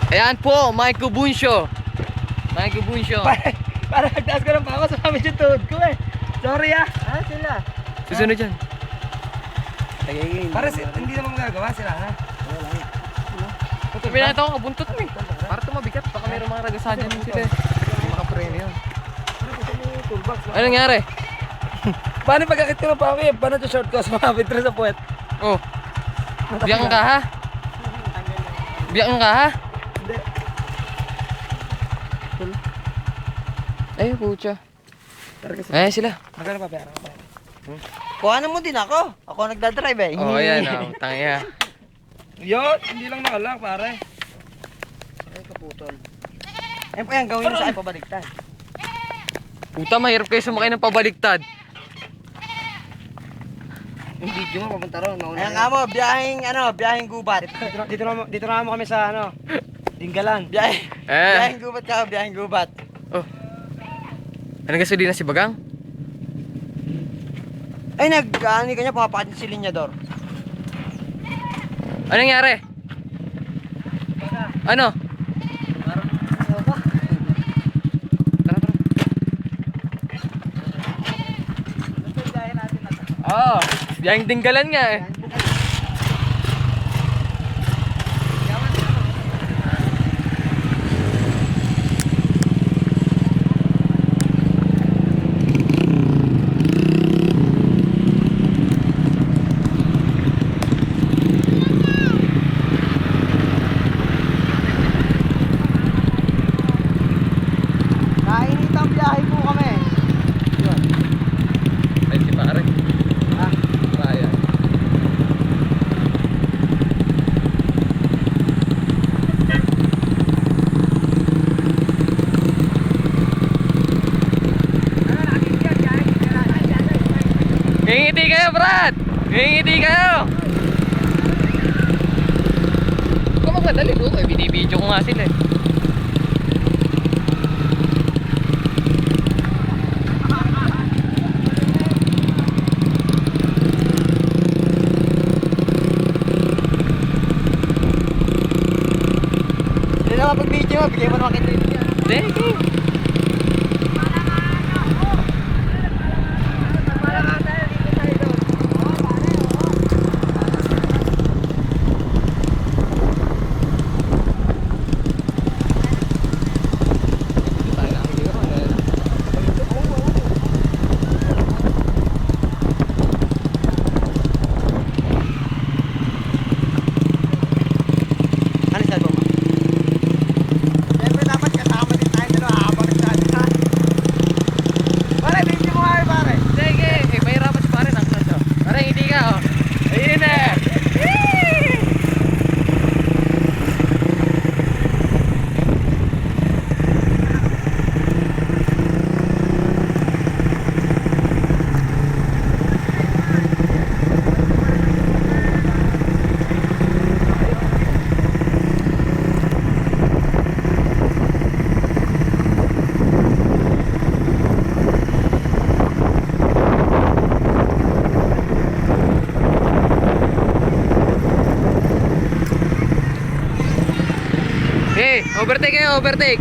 Ayan po, Mike Bunsyo. Mike Bunsyo. Para nagtaas ko ng pako, sumamit yung tuhod ko eh. Sorry ah. Ah, sila. Susunod dyan. Para hindi naman magagawa sila ha. Sabi natin ako, kabuntot mo eh. Para tumabigat, baka mayroong mga ragasada din sila eh. Hindi makapreno yun. Ano nangyari? Paano pagkakit ko ng pako eh? Paano ito short ko? Sumamit rin sa puwet. Oh. Biyak ka ha? Biyak ka ha? Hindi. Ay, pucha. Ayan sila. Magkano pa pera? Kuhanan mo din ako. Ako nagdadrive eh. Oh, ayan oh. Tangya. Yo, hindi lang nakalang pare. Ay, kaputol. Ayun po yan, gawin mo sa akin pabaliktad. Puta, mahirap kayo sumakay ng pabaliktad. Yung video mo, papunta ron. Ayan nga mo, biyaheng gubat. Dito na mo kami sa ano, Dinggalan. Biyaheng gubat ka, biyaheng gubat. Oh. Ano gasolina si Bagang? Ay, ano kanya, pumapakat si Linyador. Ano nangyari? Ano? Tara, tara. Oo, biyaheng Dinggalan nga eh. Kainit ang biyahe po kami. Ay, si pare. Ah, Raya. Ngingiti kayo, Brad! Ngingiti kayo! Kung magmadali ko, eh, binibidyo ko nga sila eh. hindi naman pag video mo, bigyan mo naman kita yun. Sige. Ano sa mo? Siyempre dapat kasama din tayo dalawa habang nagdadaan. Pare, video mo nga pare. Sige, eh, mahirapan si pare ng sasyo. Pare, hindi ka, oh. Ayun eh. Hey, overtake kayo, overtake.